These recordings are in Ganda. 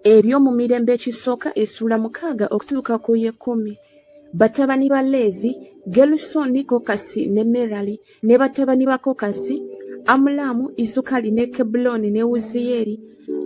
ebyo mu mirembe ekisooka essula 6 okutuuka ku 10. Batabani ba Leevi, Gerusoni, Kokasi ne Merali, ne batabani ba Kokasi, Amulaamu, Izukali ne Kebuloni ne Uziyeri,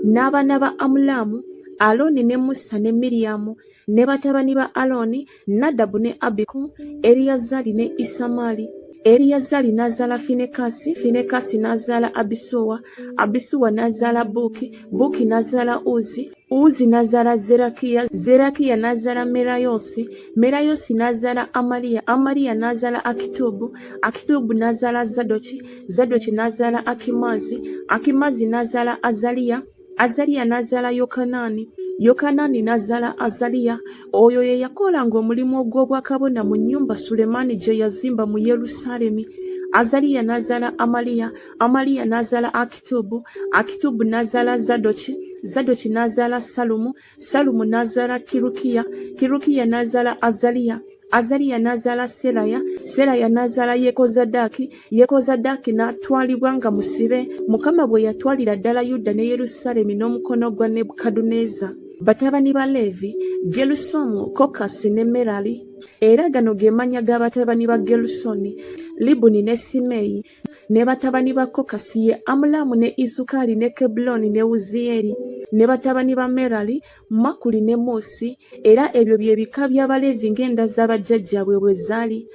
n'abaana ba Amulaamu, Alooni ne Musa ne Miriyamu, ne batabani ba Alooni, Nadabu ne Abiku, Eriyazali ne Isamaali. Eriyazali n'azaala Finekasi, Finekasi n'azaala Abisuwa, Abisuwa n'azaala Buki, Buki n'azaala Uzi, Uzi n'azaala Zerakiya, Zerakiya n'azaala Merayosi, Merayosi n'azaala Amaliya, Amaliya n'azaala Akitubu, Akitubu n'azaala Zadoki, Zadoki n'azaala Akimazi, Akimazi n'azaala Azaliya, Azaliya n'azaala Yokanaani, Yokanaani n'azaala Azaliya. Oyo ye yakolanga omulimu ogw'obwakabona mu nnyumba Sulemaani gye yazimba mu Yerusaalemi. Azaliya n'azaala Amaliya, Amaliya n'azaala Akitubu, Akitubu n'azaala Zadoki, Zadoki n'azaala Salumu, Salumu n'azaala Kirukiya, Kirukiya n'azaala Azaliya, Azaliya n'azaala Seraya, Seraya n'azaala Yekozadaki, Yekozadaki n'atwalibwa nga musibe Mukama bwe yatwalira ddala Yuda ne Yerusaalemi n'omukono gwa Nebukadduneeza. Batabani ba Leevi, Gerusomu, Kokasi ne Merali. Era gano ge mannya ga batabani ba Gerusoni, Libuni ne Simeeyi. Ne batabani ba Kokasi ye Amulaamu ne Izukali ne Kebuloni ne Uziyeri. Ne batabani ba Merali, Makuli ne Musi. Era ebyo bye bika by'Abaleevi ng'enda z'abajjajjaabwe bwe zaali.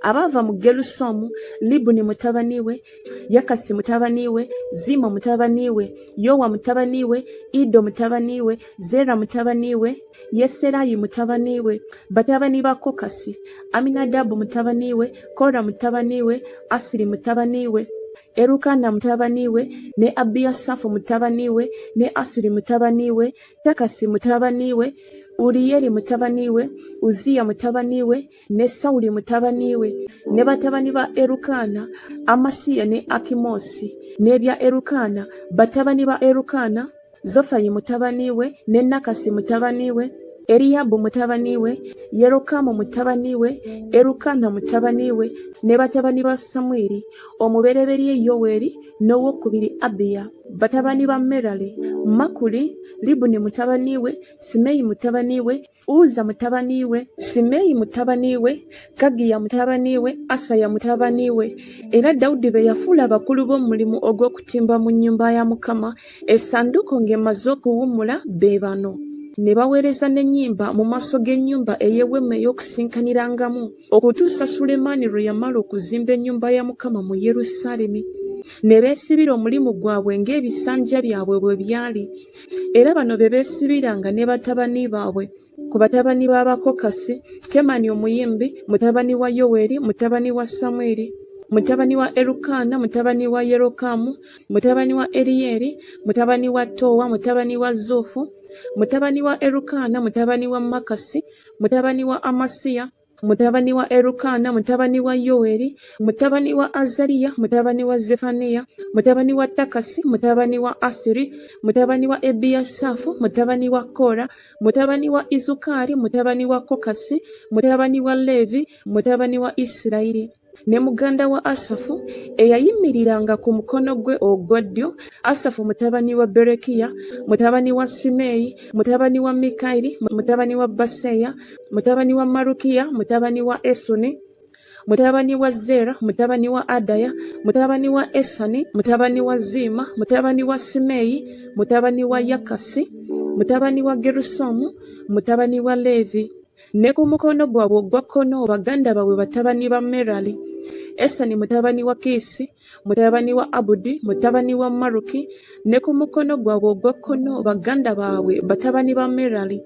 Abava mu Gerusomu, Libuni mutabani we, Yakasi mutabani we, Zima mutabani we, Yowa mutabani we, Iddo mutabani we, Zera mutabani we, Yeserayi mutabani we. Batabani ba Kokasi, Aminadabu mutabani we, Kora mutabani we, Asiri mutabani we, Erukana mutabani we, ne Abiyasafu mutabani we, ne Asiri mutabani we, Takasi mutabani we, Uriyeri mutabani we, Uziya mutabani we, ne Sawuli mutabani we. Ne batabani ba Erukana, Amasiya ne Akimosi. N'ebya Erukana, batabani ba Erukana, Zofayi mutabani we, ne Nakasi mutabani we, Eriyabu mutabani we, Yerokamu mutabani we, Erukana mutabani we. Ne batabani ba Samwiri, omubereberye Yoweri, n'owokubiri Abiya. Batabani ba Merali, Makuli, Libuni mutabani we, Simeeyi mutabani we, Uza mutabani we, Simeeyi mutabani we, Kagiya mutabani we, Asaya mutabani we. Era Dawudi be yafuula abakulu b'omulimu ogw'okutimba mu nnyumba ya Mukama, essanduuko ng'emaze okuwummula be bano. Ne baweereza n'ennyimba mu maaso g'ennyumba ey'ewema ey'okusinkanirangamu okutuusa Sulemaani lwe yamala okuzimba ennyumba ya Mukama mu Yerusaalemi. Ne beesibira omulimu gwabwe ng'ebisanja byabwe bwe byali. Era bano be beesibiranga ne batabani baabwe. Ku batabani b'Abakokasi, Kemani omuyimbi, mutabani wa Yoweri, mutabani wa Samwiri, mutabani wa Erukana, mutabani wa Yerokamu, mutabani wa Eriyeri, mutabani wa Towa, mutabani wa Zufu, mutabani wa Erukana, mutabani wa Makasi, mutabani wa Amasiya, mutabani wa Erukana, mutabani wa Yoweri, mutabani wa Azaliya, mutabani wa Zefaniya, mutabani wa Takasi, mutabani wa Asiri, mutabani wa Ebiyasafu, mutabani wa Kora, mutabani wa Izukali, mutabani wa Kokasi, mutabani wa Leevi, mutabani wa Isirayiri. Ne muganda wa Asafu eyayimiriranga ku mukono gwe ogwa ddyo, Asafu mutabani wa Berekiya, mutabani wa Simeeyi, mutabani wa Mikayiri, mutabani wa Baseya, mutabani wa Malukiya, mutabani wa Esuni, mutabani wa Zera, mutabani wa Adaya, mutabani wa Esani, mutabani wa Zima, mutabani wa Simeeyi, mutabani wa Yakasi, mutabani wa Gerusomu, mutabani wa Leevi. Ne ku mukono gwabwe ogwa kkono baganda baabwe batabani ba Merali, Esani mutabani wa Kiisi, mutabani wa Abudi, mutabani wa Maluki. Ne ku mukono gwabwe ogwa kkono baganda baabwe batabani ba Merali,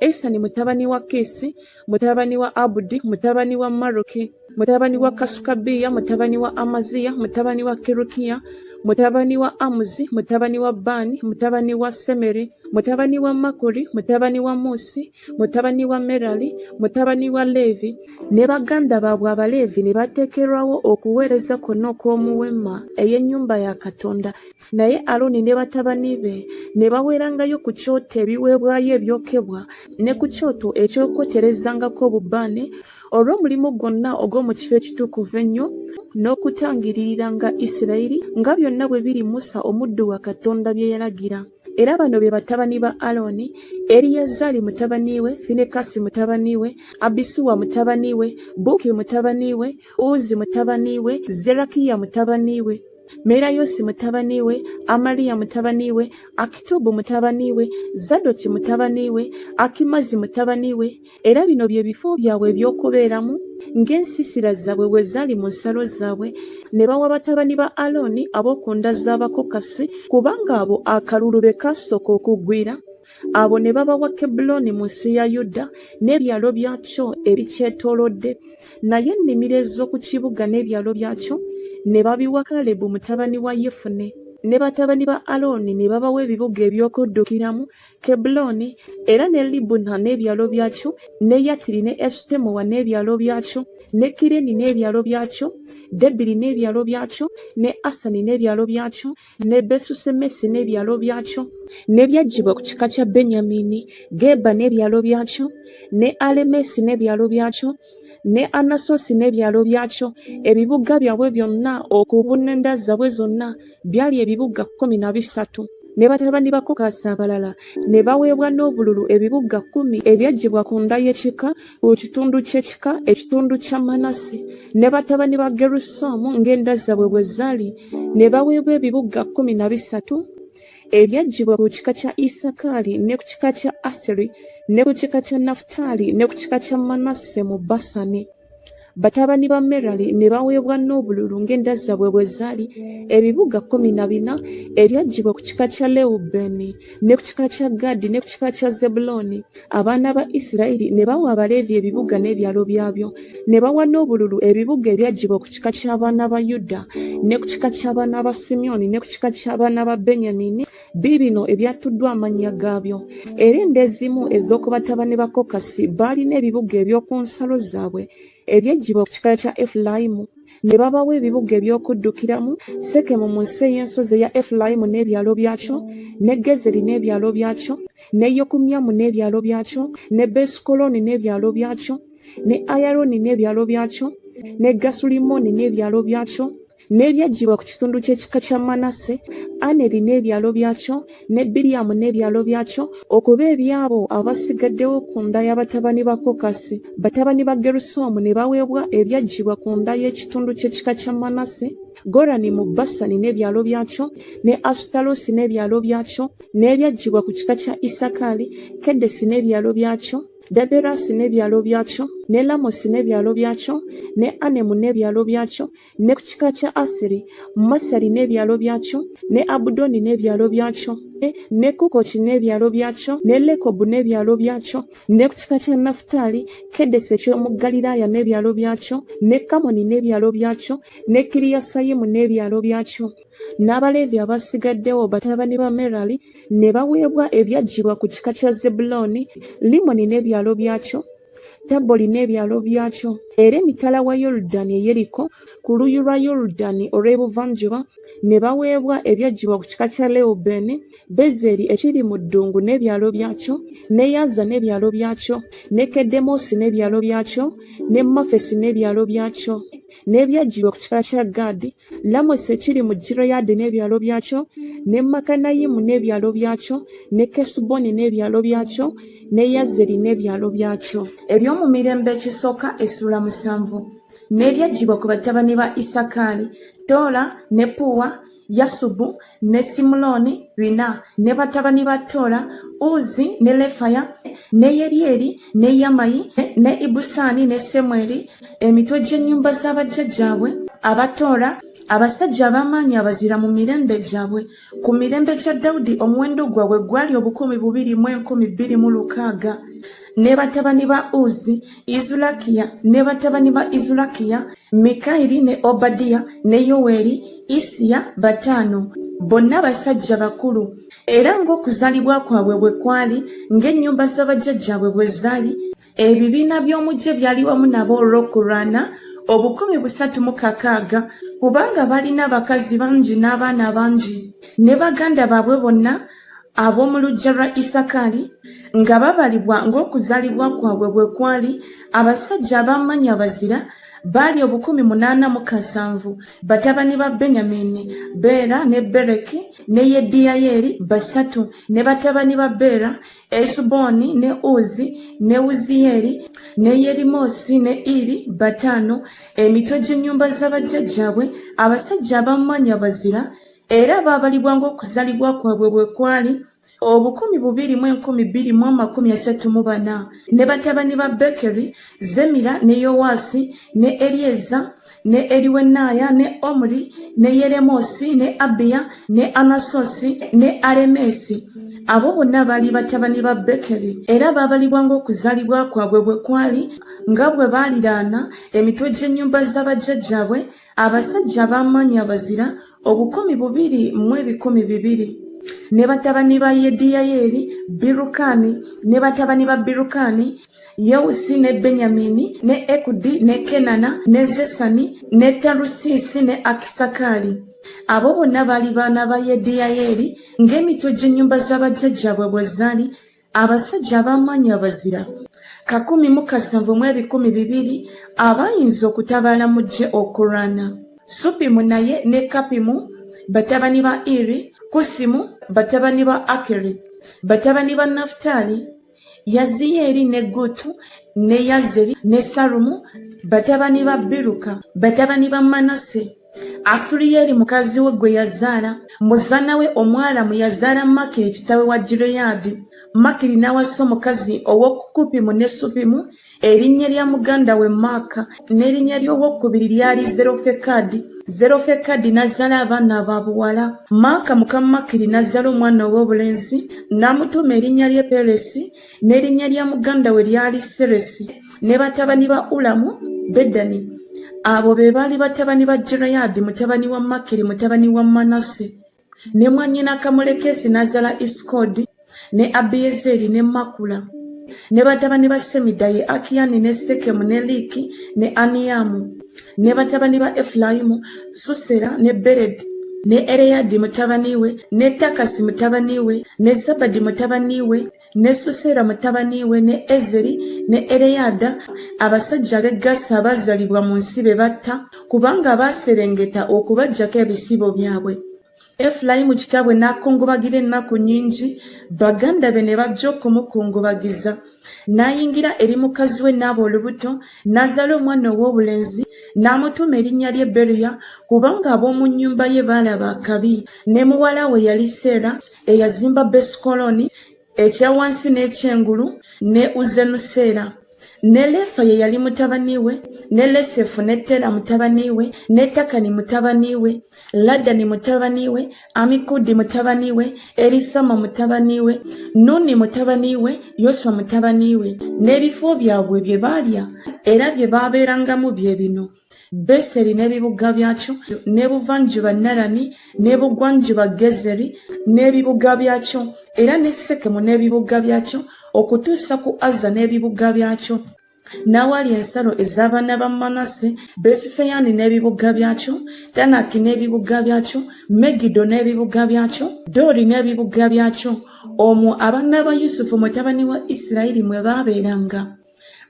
Esani mutabani wa Kiisi, mutabani wa Abudi, mutabani wa Maluki, mutabani wa Kasukabiya, mutabani wa Amaziya, mutabani wa Kirukiya, mutabani wa Amuzi, mutabani wa Bani, mutabani wa Semeri, mutabani wa Makuli, mutabani wa Musi, mutabani wa Merali, mutabani wa Leevi. Ne baganda baabwe Abaleevi ne bateekerwawo okuweereza kwonna okw'omuwema ey'ennyumba ya Katonda. Naye Alooni ne batabani be ne baweerangayo ku kyoto ebiweebwayo ebyokebwa ne ku kyoto eky'okwoterezangako obubaane olw'omulimu gwonna ogw'omu kifo ekitukuvu ennyo n'okutangiririranga Isirayiri nga byonna byonna bwe biri Musa omuddu wa Katonda bye yalagira. Era bano be batabani ba Aloni: Eriyazaali mutabani we, Finekasi mutabani we, Abisuwa mutabani we, Buki mutabani we, Uzi mutabani we, Zerakiya mutabani we, Merayosi mutabani we, Amaliya mutabani we, Akitubu mutabani we, Zadoki mutabani we, Akimazi mutabani we. Era bino bye bifo byabwe eby'okubeeramu ng'ensiisira zaabwe bwe zaali mu nsalo zaabwe. Ne bawa batabani ba Aloni ab'oku nda z'Abakokasi, kubanga abo akalulu be kasooka okugwira. Abo ne babawa Kebbulooni mu nsi ya Yuda n'ebyalo byakyo ebikyetoolodde, naye ennimiro ez'oku kibuga n'ebyalo byakyo ne babiwa Kalebu mutabani wa Yefune. Ne batabani ba Aloni ne babawa ebibuga eby'okuddukiramu: Kebbulooni era ne Libuna n'ebyalo byakyo, ne Yatiri ne Esitemowa n'ebyalo byakyo, ne Kireni n'ebyalo byakyo, Debiri n'ebyalo byakyo, ne Asani n'ebyalo byakyo, ne Besusemesi n'ebyalo byakyo. N'ebyaggyibwa ku kika kya Benyamini: Geba n'ebyalo byakyo, ne Alemesi n'ebyalo byakyo, ne Anasosi n'ebyalo byakyo. Ebibuga byabwe byonna okubunenda zaabwe zonna byali ebibuga 13. Ne batabani ba Kokasi abalala ne baweebwa n'obululu ebibuga 10 ebyaggyibwa ku nda y'ekika, ku kitundu ky'ekika ekitundu kya Manase. Ne batabani ba Gerusomu ng'enda zaabwe bwe zaali ne baweebwa ebibuga 13 ebyaggyibwa ku kika kya Isakaali, ne ku kika kya Aseri, ne ku kika kya Nafutaali, ne ku kika kya Manase mu Basani. Batabani ba Merali ne baweebwa n'obululu ng'enda zaabwe bwe zaali ebibuga 14 ebyaggyibwa ku kika kya Lewubeeni, ne ku kika kya Gaadi, ne ku kika kya Zebbulooni. Abaana ba Isirayiri ne bawa Abaleevi ebibuga n'ebyalo byabyo. Ne bawa n'obululu ebibuga ebyaggyibwa ku kika ky'abaana ba Yuda, ne ku kika ky'abaana ba Simyoni, ne ku kika ky'abaana ba Benyamini, biibino ebyatuddwa amannya gaabyo. Era enda ezimu ez'oku batabani ba Kokasi baalina ebibuga eby'oku nsalo zaabwe ebyaggyibwa ku kika kya Efulayimu. Ne babawa ebibuga eby'okuddukiramu: Sekemu mu nsi ey'ensozi eya Efulayimu n'ebyalo byakyo, ne Gezeri n'ebyalo byakyo, ne Yokumyamu n'ebyalo byakyo, ne Besukoloni n'ebyalo byakyo, ne Ayaloni n'ebyalo byakyo, ne Gasulimoni n'ebyalo byakyo. N'ebyaggyibwa ku kitundu ky'ekika kya Manase: Aneri n'ebyalo byakyo, ne Biriyamu n'ebyalo byakyo, okuba ebyabo abasigaddewo ku nda y'abatabani ba Kokasi. Batabani ba Gerusomu ne baweebwa ebyaggyibwa ku nda y'ekitundu ky'ekika kya Manase: Gorani mu Basani n'ebyalo byakyo, ne Asutarosi n'ebyalo byakyo. N'ebyaggyibwa ku kika kya Isakaali: Kedesi n'ebyalo byakyo, Daberasi n'ebyalo byakyo, ne Lamosi n'ebyalo byakyo, ne Anemu n'ebyalo byakyo. Ne ku kika kya Aseri: Masari n'ebyalo byakyo, ne Abudoni n'ebyalo byakyo, ne Kukoki n'ebyalo byakyo, ne Lekobu n'ebyalo byakyo. Ne ku kika kya Nafutaali: Kedesi eky'omu Ggaliraaya n'ebyalo byakyo, ne Kamoni n'ebyalo byakyo, ne Kiriyasayimu n'ebyalo byakyo. N'Abaleevi abasigaddewo batabani ba Merali ne baweebwa ebyaggyibwa ku kika kya Zebbulooni: Limoni n'ebyalo byakyo, Taboli n'ebyalo byakyo. Era emitala wa Yoludaani e Yeriko ku luuyi lwa Yoludaani olw'ebuvanjuba ne baweebwa ebyaggyibwa ku kika kya Lewubeeni: Bezeri ekiri mu ddungu n'ebyalo byakyo, ne Yaza n'ebyalo byakyo, ne Kedemosi n'ebyalo byakyo, ne Mafesi n'ebyalo byakyo. N'ebyaggyibwa ku kika kya Gaadi: Lamosi ekiri mu Gireyaadi n'ebyalo byakyo, ne Makanayimu n'ebyalo byakyo, ne Kesuboni n'ebyalo byakyo, ne Yazeri n'ebyalo byakyo. Eby'omu mirembe ekisooka essula 7. N'ebyaggyibwa ku batabani ba Isakaali: Tola, ne Puwa, Yasubu, ne Simuloni 4. Ne batabani ba Tola: Uzi, ne Lefaya, ne Yeryeri, ne Yamayi, ne Ibusani, ne Semweri. Emitwe gy'ennyumba z'abajjajjaabwe abatola, abasajja ab'amaanyi abazira mu mirembe gyabwe. Ku mirembe gya Dawudi omuwendo gwabwe gwali 2,206. Ne batabani ba Uzi: Izulakiya. Ne batabani ba Izulakiya: Mikayiri, ne Obadiya, ne Yoweri, Isiya 5. Bonna basajja bakulu. Era ng'okuzaalibwa kwabwe bwe kwali, ng'ennyumba z'abajjajjaabwe bwe zaali, ebibiina by'omuggye byali wamu nabo olw'okulwana 360, kubanga balina abakazi bangi n'abaana bangi. Ne baganda baabwe bonna ab'omu luggya lwa Isakaali nga babalibwa ng'okuzaalibwa kwabwe bwe kwali, abasajja ab'amaanyi abazira baali 887. Batabani ba Benyamini, Bera ne Bereki ne Yediyayeri 3. Ne batabani ba Bera, Esuboni ne Uzi ne Uziyeri ne Yerimosi ne Iri 5. Emitwe gy'ennyumba z'abajjajjaabwe abasajja abamanya bazira era baabalibwa ng'okuzaalibwa kwabwe bwe kwali 2,234. Ne batabani ba Bekeri, Zemira ne Yowasi ne Elieza ne Eriwenaya ne Omri ne Yeremosi ne Abiya ne Anasosi ne Alemesi. Abo bonna baali batabani ba Bekeri era baabalibwa ng'okuzaalibwa kwabwe bwe kwali nga bwe baaliraana emitwe gy'ennyumba z'abajjajjaabwe abasajja abamanya abazira 2,200. Ne batabani ba Yediyayeri, Birukani, ne batabani ba Birukani, Yeusi ne Benyamini, ne Ekudi ne Kenana, ne Zesani, ne Tarusisi ne Akisakali. Abo bonna baali baana ba Yediyayeri ng'emitwe gy'ennyumba z'abajjajjaabwe bwe zaali abasajja abamanya abazira 1,720 abayinza okutabaala mu ggye okulwana. Supimu naye ne Kapimu, batabani ba Iri, Kusimu, batabani ba Akeri, batabani ba Nafutali, Yaziyeri ne Gutu ne Yazeri ne Salumu, batabani ba Biruka, batabani ba Manase. Asuliyeri mukazi we gwe yazaala, muzana we omwalamu yazaala Makiri kitaawe wa Gireyaadi. Makiri n'awasa omukazi ow'okukupimu ne Supimu, erinnya lya muganda we Maaka, n'erinnya ly'owokubiri lyali Zerofekadi. Zerofekadi n'azaala abaana abaabuwala. Maaka muka Makiri n'azaala omwana ow'obulenzi, n'amutuuma erinnya lye Peresi, n'erinnya lya muganda we lyali Seresi. Ne batabani ba Ulamu, Bedani. Abo be baali batabani ba Gireyaadi mutabani wa Makiri mutabani wa Manase. Ne mwannyina Kamulekesi n'azaala Iskodi ne Abiezeri ne Makula. Ne batabani ba Semidayi, Akiyani ne Sekemu ne Liki ne Aniyamu. Ne batabani ba Efulayimu, Susera ne Beredi ne Ereyadi mutabani we, ne Takasi mutabani we, ne Zabadi mutabani we, ne Susera mutabani we, ne Ezeri ne Ereyada. Abasajja b'e Gasa abaazaalibwa mu nsi be batta kubanga baaserengeta okubaggyako ebisibo byabwe. Efulayimu kitaabwe n'akungubagira ennaku nnyingi, baganda be ne bajja okumukungubagiza. N'ayingira eri mukazi we n'aba olubuto, n'azaala omwana ow'obulenzi, n'amutuuma erinnya lye Beriya kubanga ab'omu nnyumba ye baalaba akabi. Ne muwala we yali Seera eyazimba Besukoloni, ekya wansi n'ekyengulu, ne Uzenuseera. Ne Lefa ye yali mutabani we, ne Lesefu ne Tera mutabani we, ne Takani mutabani we, Ladani mutabani we, Amikudi mutabani we, Erisama mutabani we, Nuni mutabani we, Yoswa mutabani we. N'ebifo byabwe bye baalya era bye baabeerangamu bye bino: Beseri n'ebibuga byakyo, n'ebuvanjuba Narani, n'ebugwanjuba Gezeri n'ebibuga byakyo, era ne Sekemu n'ebibuga byakyo, okutuusa ku Azza n'ebibuga byakyo. N'awali ensalo ez'abaana ba Manase, Besuseyani n'ebibuga byakyo, Tanaki n'ebibuga byakyo, Megido n'ebibuga byakyo, Dori n'ebibuga byakyo. Omwo abaana ba Yusufu mutabani wa Isirayiri mwe baabeeranga.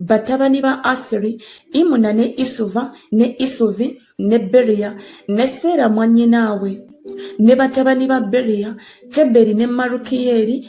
Batabani ba Aseri, Imuna ne Isuva ne Isuvi ne Beriya ne Seera mwannyinaawe. Ne batabani ba Beriya, Keberi ne Malukiyeri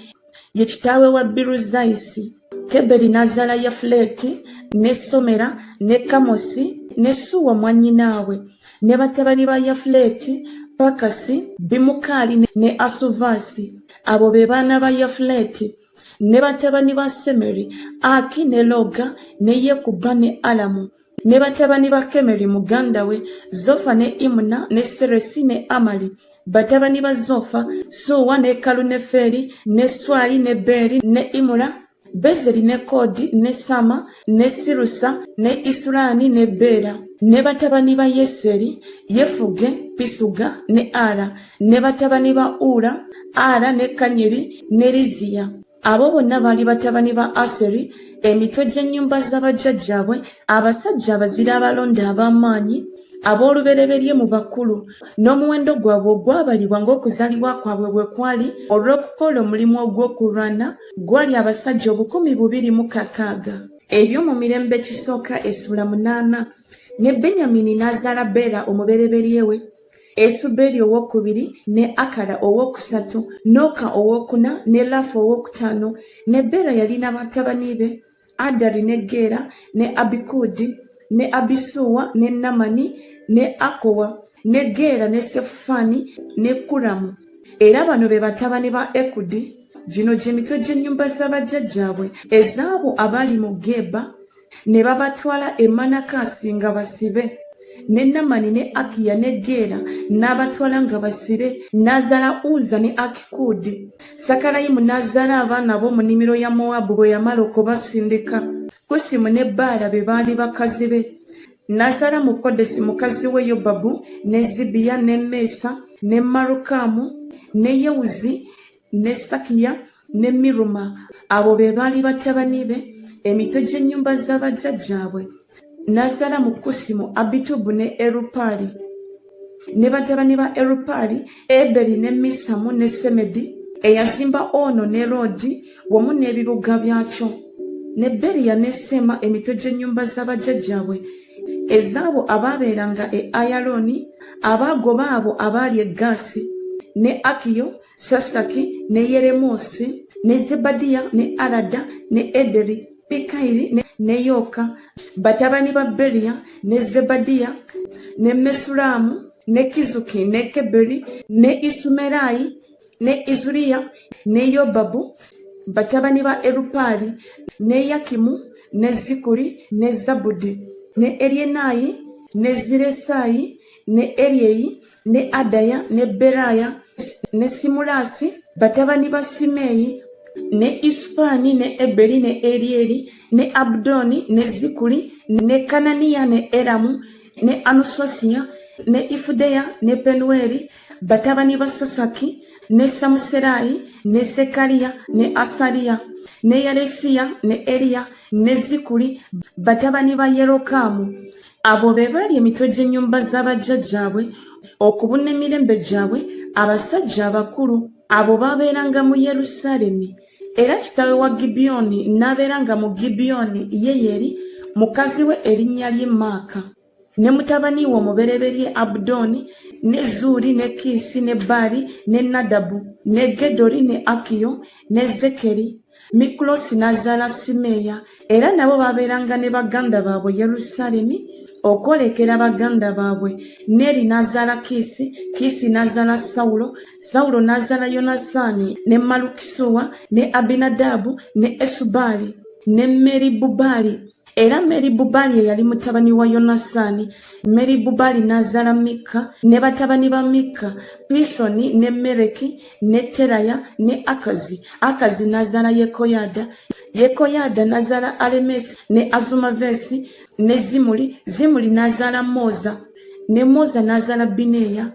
ye kitaawe wa Biruzayisi. Keberi n'azaala Yafuleti ne Somera ne Kamosi ne Suwa mwannyinaawe. Ne batabani ba Yafuleti, Pakasi, Bimukali ne Asuvasi. Abo be baana ba Yafuleti. Ne batabani ba Semeri, Aki ne Loga ne Yekuba ne Alamu. Ne batabani ba Kemeri muganda we, Zofa ne Imuna ne Seresi ne Amali. Batabani ba Zofa, Suwa ne Kaluneferi ne Swali ne Beri ne Imura, Bezeri ne Kodi ne Sama ne Sirusa ne Isurani ne Bera. Ne batabani ba Yeseri, Yefuge, Pisuga ne Ara. Ne batabani ba Ura, Ara ne Kanyiri ne Liziya. Abo bonna baali batabani ba Aseri, emitwe gy'ennyumba z'abajjajjaabwe, abasajja abazira abalonde ab'amaanyi, ab'olubereberye mu bakulu. N'omuwendo gwabwe ogwabalibwa ng'okuzaalibwa kwabwe bwe kwali olw'okukola omulimu ogw'okulwana gwali abasajja 2,260. Ebyo mu Mirembe Kisooka essula 8. ne Benyamini n'azaala Bera omubereberye we, Esuberi owokubiri, ne Akala owokusatu, Noka owokuna, ne Lafa owokutaano. Ne Bera yalina batabani be, Adari ne Gera, ne Abikudi, ne Abisuwa, ne Namani, ne Akowa, ne Gera, ne Sefufani, ne Kulamu. Era bano be batabani ba Ekudi. Gino gy'emitwe gy'ennyumba z'abajjajjaabwe ezaabo abaali mu Geba, ne babatwala e Manakasi nga basibe. Ne Namani ne Akiya ne Gera n'abatwala nga basibe, n'azaala Uza ne Akikudi. Sakalayimu n'azaala abaana b'omu nnimiro ya Mowabu bwe yamala okubasindika. Kusimu ne Baala be baali bakazi be. N'azaala mu Kodesi mukazi we Yobabu, ne Zibiya ne Mesa, ne Malukamu, ne Yewuzi, ne Sakiya, ne Miruma. Abo be baali batabani be, emitwe gy'ennyumba z'abajjajjaabwe. N'azaala mu Kusimu Abitubu ne Erupali. Ne batabani ba Erupali, Eberi ne Misamu ne Semedi, eyazimba Ono ne Lodi wamu n'ebibuga byakyo. Ne Beriya ne Sema, emitwe gy'ennyumba z'abajjajjaabwe ezaabo abaabeeranga e Ayaloni, abaagoba abo abaali e Gaasi, ne Akiyo, Sasaki, ne Yeremosi, ne Zebadiya, ne Arada, ne Ederi, Pekairi, ne Yoka. Batabani ba Beriya, ne Zebadiya, ne Mesulamu, ne Kizuki, ne Keberi, ne Isumerayi, ne Izuriya, ne Yobabu. Batabani ba Erupali, ne Yakimu, ne Zikuri, ne Zabudi, ne Erienayi, ne Ziresayi, ne Erieyi, ne Adaya, ne Beraya, ne Simulasi. Batabani ba Simeyi, ne Isupani, ne Eberi, ne Erieri, ne Abdoni, ne Zikuri, ne Kananiya, ne Eramu, ne Anusosiya, ne Ifudeya, ne Penueri. Batabani ba Sosaki, ne Samuserayi, ne Sekariya, ne Asariya, ne Yaresiya, ne Eriya, ne Zikuri. Batabani ba Yerokamu. Abo be baali emitwe gy'ennyumba z'abajjajjaabwe okubuna emirembe gyabwe, abasajja abakulu. Abo baabeeranga mu Yerusaalemi. Era kitaawe wa Gibiyoni n'abeeranga mu Gibiyoni Yeyeri, mukazi we erinnya lye Maaka. Ne mutabani we omubereberye Abudoni, ne Zuuli, ne Kiisi, ne Baali, ne Nadabu, ne Gedoli, ne Akiyo, ne Zekeri. Mikulosi n'azaala Simeeya. Era nabo baabeeranga ne baganda baabwe Yerusaalemi okwolekera baganda baabwe. Neri n'azaala Kiisi, Kiisi n'azaala Sawulo, Sawulo n'azaala Yonasaani, ne Malukisuwa, ne Abinadabu, ne Esubaali, ne Meribubaali. Era Meribubaali ye yali mutabani wa Yonasaani. Meribubaali n'azaala Mika, ne batabani ba Mika, Pisoni, ne Mereki, ne Teraya, ne Akazi. Akazi n'azaala Yekoyada. Yekoyada n'azaala Alemesi, ne Azumavesi, ne Zimuli. Zimuli n'azaala Moza, ne Moza n'azaala Bineya.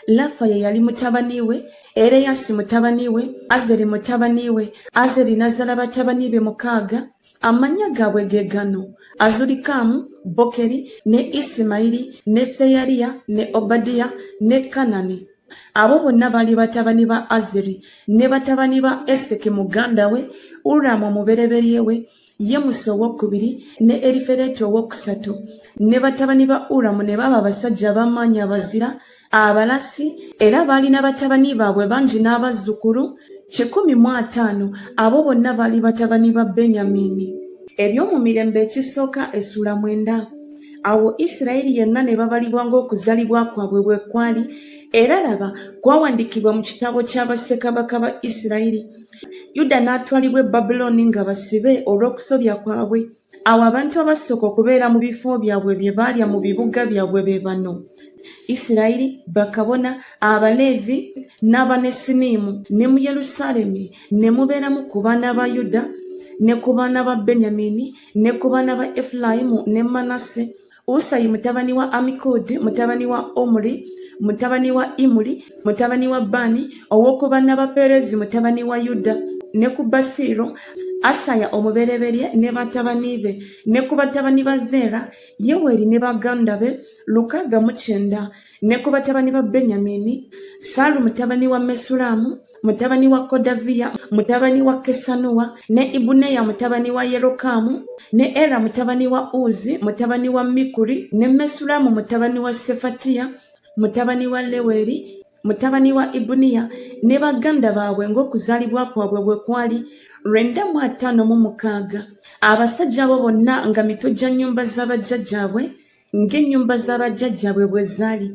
Lafa ye yali mutabani we, Ereyasi mutabani we, Azeri mutabani we. Azeri n'azaala batabani be 6. Amannya gaabwe ge gano: Azulikamu, Bokeri, ne Isimayiri, ne Seyaliya, ne Obadiya, ne Kanani. Abo bonna baali batabani ba Azeri. Ne batabani ba Eseki muganda we, Ulamu omubereberye we, Yemusi owokubiri, ne Erifereti owokusatu. Ne batabani ba Ulamu ne baba abasajja ab'amaanyi abazira, abalasi. Era baalina batabani baabwe bangi n'abazzukulu 150. Abo bonna baali batabani ba Benyamini. Ebyomu mirembe ekisooka essula 9. Awo Isirayiri yenna ne babalibwa ng'okuzaalibwa kwabwe bwe kwali. Era laba, kwawandiikibwa mu kitabo ky'abassekabaka ba Isirayiri. Yuda n'atwalibwa e Babulooni nga basibe olw'okusobya kwabwe. Awo abantu abasooka okubeera mu bifo byabwe bye baalya mu bibuga byabwe be bano: Isirayiri, bakabona, Abaleevi n'Abanesinimu. Ne mu Yerusaalemi ne mubeeramu ku baana ba Yuda, ne ku baana ba Benyamini, ne ku baana ba Efulayimu ne Manase. Usayi mutabani wa Amikudi, mutabani wa Omuli, mutabani wa Imuli, mutabani wa Bani, ow'oku baana ba Perezi mutabani wa Yuda. Ne ku Basiro, Asaya omubereberye ne batabani be, ne ku batabani ba Zeera, Yeweri ne baganda be 609, ne ku batabani ba Benyamini, Saalu mutabani wa Mesulamu, mutabani wa Kodaviya, mutabani wa Kesanuwa, ne Ibuneya mutabani wa Yerokamu, ne Era mutabani wa Uzi, mutabani wa Mikuri, ne Mesulamu mutabani wa Sefatiya, mutabani wa Leweri, mutabani wa Ibuniya, ne baganda baabwe ng'okuzaalibwa kwabwe bwe kwali 956. Abasajja abo bonna nga mitwe gya nnyumba z'abajjajjaabwe ng'ennyumba z'abajjajjaabwe bwe zaali.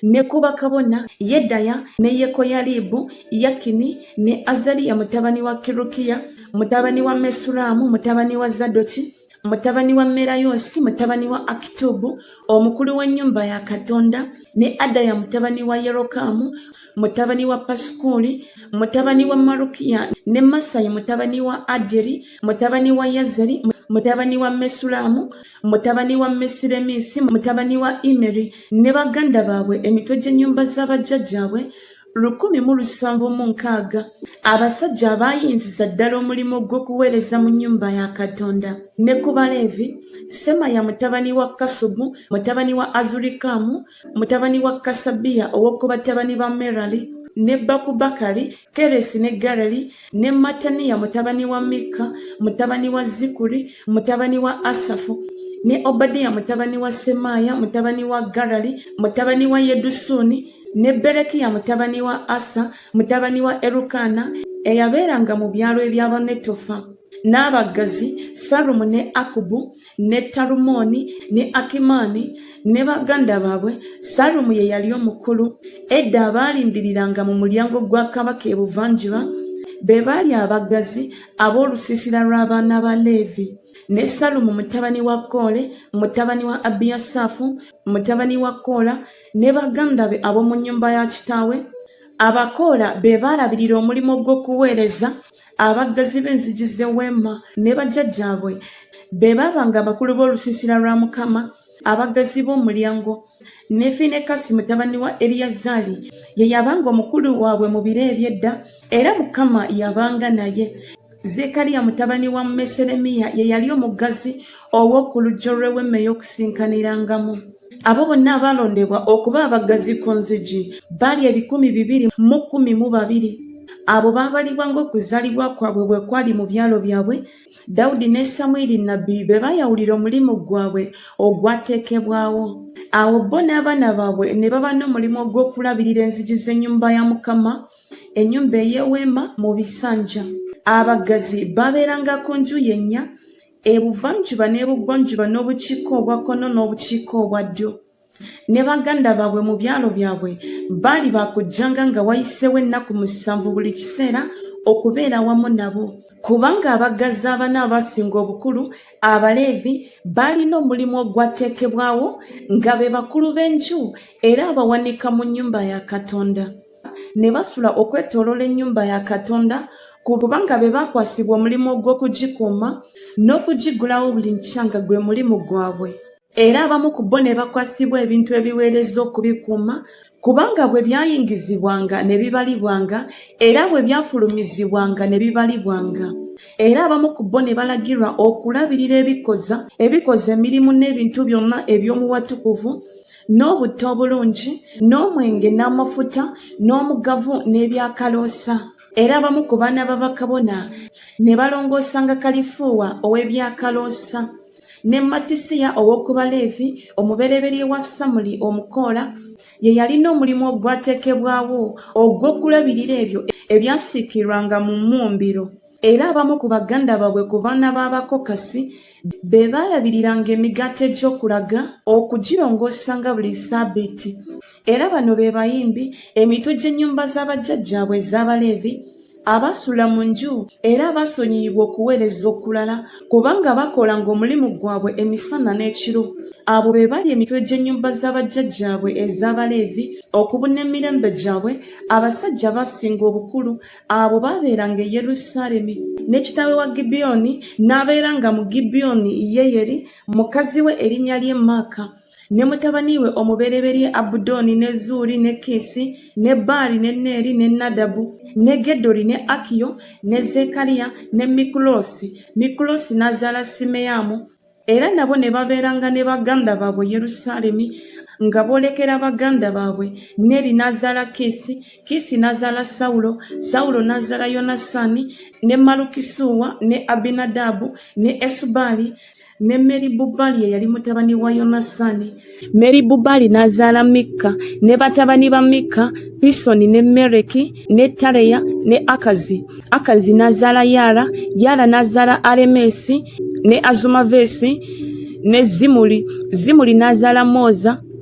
Ne ku bakabona Yedaya ne Yekoyalibu, Yakini ne Azaliya mutabani wa Kirukiya, mutabani wa Mesulamu, mutabani wa Zadoki, mutabani wa Merayosi, mutabani wa Akitubu, omukulu w'ennyumba ya Katonda, ne Adaya mutabani wa Yerokamu, mutabani wa Pasukuli, mutabani wa Malukiya, ne Masayi mutabani wa Aderi, mutabani wa Yazeri, mutabani wa Mesulamu, mutabani wa Mesiremisi, mutabani wa Imeri, ne baganda baabwe emitwe gy'ennyumba z'abajjajjaabwe 176. Abasajja abayinziza ddala omulimu gw'okuweereza mu nnyumba ya Katonda. Ne ku Baleevi, Semaya mutabani wa Kasubu, mutabani wa Azulikamu, mutabani wa Kasabiya ow'oku batabani ba Merali, ne Bakubakari, Keresi ne Galali, ne Mataniya mutabani wa Mika, mutabani wa Zikuri, mutabani wa Asafu, ne Obadiya mutabani wa Semaya, mutabani wa Galali, mutabani wa Yedusuni, ne Berekiya mutabani wa Asa, mutabani wa Erukana, eyabeeranga mu byalo eby'Abanetofa. N'abaggazi Salumu ne Akubu, ne Talumoni, ne Akimani, ne baganda baabwe. Salumu ye yali omukulu. Edda abaalindiriranga mu mulyango gwa kabaka ebuvanjuba be baali abaggazi ab'olusiisira lw'abaana ba Leevi. Ne Salumu mutabani wa Kole, mutabani wa Abiyasafu, mutabani wa Kola, ne baganda be ab'omu nnyumba ya kitaawe. Abakoola be baalabirira omulimu gw'okuweereza. Abaggazi b'enzigi z'eweema ne bajjajjaabwe be baabanga abakulu b'olusiisira lwa Mukama. Abaggazi b'omulyango, ne Finekasi mutabani wa Eriyazaali ye yabanga omukulu waabwe mu biro eby'edda, era Mukama yabanga naye. Zekaliya mutabani wa Meseremiya ye yali omuggazi ow'oku luggyo lw'Eweema ey'Okusinkanirangamu. Abo bonna abaalondebwa okuba abaggazi ku nzigi baali 212. Abo baabalibwa ng'okuzaalibwa kwabwe bwe kwali mu byalo byabwe. Dawudi ne Samwiri nnabbi be baayawulira omulimu gwabwe ogwateekebwawo. Awo bo n'abaana baabwe ne baba n'omulimu ogw'okulabirira enzigi z'ennyumba ya Mukama, ennyumba ey'eweema mu bisanja. Abaggazi babeeranga ku njuyi ennya, ebuvanjuba n'ebugwanjuba n'obukiiko obwa kkono n'obukiiko obwa ddyo. Ne baganda baabwe mu byalo byabwe baali baakujjanga nga wayiseewo ennaku 7 buli kiseera okubeera wamu nabo. Kubanga abaggazi abana abasinga obukulu, Abaleevi, baalina omulimu ogwateekebwawo nga be bakulu b'enju era abawanika mu nnyumba ya Katonda. Ne basula okwetooloola ennyumba ya Katonda kubanga be baakwasibwa omulimu ogw'okugikuuma n'okugigulawo buli nkya nga gwe mulimu gwabwe. Era abamu ku bo ne bakwasibwa ebintu ebiweereza okubikuuma kubanga bwe byayingizibwanga ne bibalibwanga era bwe byafulumizibwanga ne bibalibwanga. Era abamu ku bo ne balagirwa okulabirira ebikoza emirimu n'ebintu byonna eby'omuwatukuvu n'obutta obulungi n'omwenge n'amafuta n'omugavu n'ebyakaloosa. Era abamu ku baana b'abakabona ne balongoosanga kalifuuwa ow'ebyakaloosa. Ne Matisiya ow'oku Baleevi, omubereberye wa Samuli omukoola, ye yalina omulimu ogwateekebwawo ogw'okulabirira ebyo ebyasiikirwanga mu mmumbiro. Era abamu ku baganda baabwe ku baana b'Abakokasi be baalabiriranga emigaati egy'okulaga okugirongosanga buli Ssabbiiti. Era bano be bayimbi, emitwe gy'ennyumba z'abajjajjaabwe ez'Abaleevi, abasula mu nju era abasonyiyibwa okuweereza okulala kubanga bakolanga omulimu gwabwe emisana n'ekiro. Abo be bali emitwe gy'ennyumba z'abajjajjaabwe ez'Abaleevi okubuna emirembe gyabwe. Abasajja abasinga obukulu abo baabeeranga e Yerusaalemi. Ne kitaawe wa Gibyoni n'abeeranga mu Gibyoni Yeyeri, mukazi we erinnya lye Maaka. ne mutabani we omubereberye Abudoni ne Zuri ne Kisi ne Bali ne Neri ne Nadabu ne Gedori ne Akiyo ne Zekariya ne Mikulosi n'azaala Simeyamu era nabo ne babeeranga ne baganda baabwe Yerusaalemi nga boolekera baganda baabwe. Neri n'azaala Kisi n'azaala Sawulo n'azaala Yonasani ne Malukisuwa ne Abinadabu ne Esubali ne Meribubali eyali mutabani wa Yonasani. Meribubali n'azaala Mikka ne batabani ba Mikka Pisoni ne Mereki ne Tareya ne Akazi n'azaala Yala n'azaala Alemesi ne Azumavesi ne Zimuli n'azaala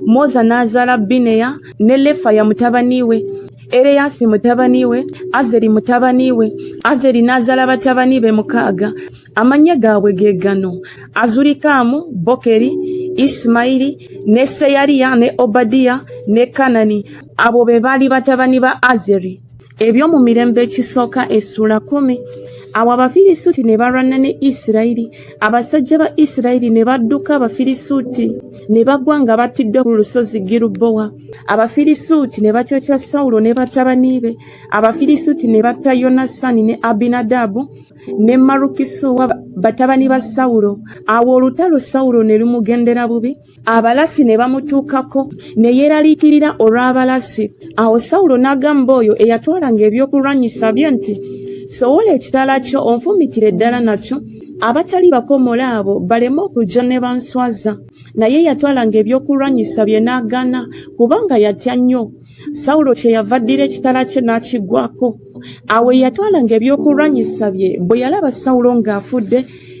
Moza n'azaala Bineya ne Lefaya mutabani we, Ereyasi mutabani we, Azeri mutabani we. Azeri n'azaala batabani be 6. Amannya gaabwe ge gano: Azurikamu, Bokeri, Isimayiri ne Seyariya ne Obadiya ne Kanani. Abo be baali batabani ba Azeri. Ebyomu mirembe ekisooka essula 10. Awo Abafirisuuti ne balwana ne Isirayiri. Abasajja ba Isirayiri ne badduka Abafirisuuti ne bagwa nga battiddwa ku lusozi Girubowa. Abafirisuuti ne bakyokya Sawulo ne batabani be. Abafirisuuti ne batta Yonasani ne Abinadabu ne Malukisuwa batabani ba Sawulo. Awo olutalo Sawulo ne lumugendera bubi. Abalasi ne bamutuukako ne yeeraliikirira olw'abalasi. Awo Sawulo n'agamba oyo eyatwalanga ebyokulwanyisa bye nti, "Sowola ekitala kyo onfumitire ddala nakyo, abatali bakomola abo baleme okujja ne banswaza." Naye yatwalanga ebyokulwanyisa bye n'agaana kubanga yatya nnyo. Sawulo kyeyava addira ekitala kye n'akigwako. Awo yatwalanga ebyokulwanyisa bye bwe yalaba Sawulo ng'afudde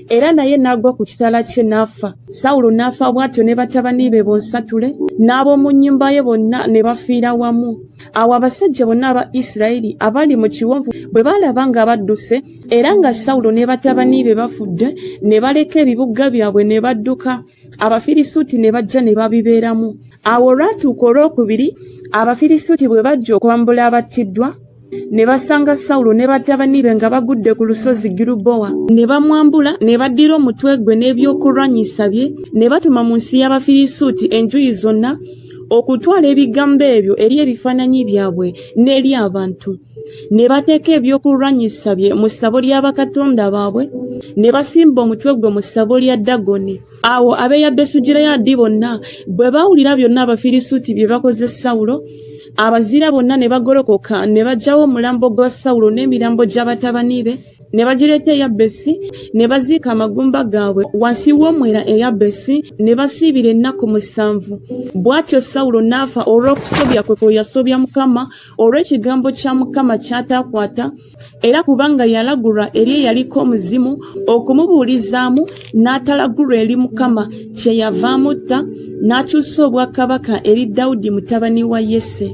era naye n'agwa ku kitala kye n'afa. Sawulo n'afa bw'atyo ne batabani be bonsatule n'ab'omu nnyumba ye bonna ne bafiira wamu. Awo abasajja bonna aba Isirayiri abali mu kiwonvu bwe baalaba nga badduse era nga Sawulo ne batabani be bafudde, ne baleka ebibuga byabwe ne badduka. Abafirisuuti ne bajja ne babibeeramu. Awo olwatuuka olwokubiri, Abafirisuuti bwe bajja okwambula abattiddwa, ne basanga Sawulo ne batabani be nga bagudde ku lusozi Girubowa. Ne bamwambula ne baddira omutwe gwe n'ebyokulwanyisa bye, ne batuma mu nsi y'Abafirisuuti enjuyi zonna okutwala ebigambo ebyo eri ebifaananyi byabwe n'eri abantu. Ne bateeka ebyokulwanyisa bye mu ssabo ly'abakatonda baabwe, ne basimba omutwe gwe mu ssabo lya Dagoni. Awo ab'e Yabesugireyaadi bonna bwe baawulira byonna Abafirisuuti bye bakoze Sawulo, abazira bonna ne bagolokoka ne baggyawo omulambo gwa Sawulo n'emirambo gy'abatabani be, ne bagireeta e Yabesi, ne baziika amagumba gaabwe wansi w'omwera e Yabesi, ne basiibira ennaku 7. Bw'atyo Sawulo n'afa olw'okusobya kwe yasobya Mukama, olw'ekigambo kya Mukama ky'ataakwata, era kubanga yalagulwa eri eyaliko omuzimu okumubuulizaamu n'atalagulwa eri Mukama, kyeyava amutta n'akyusa obwakabaka eri Dawudi mutabani wa Yese.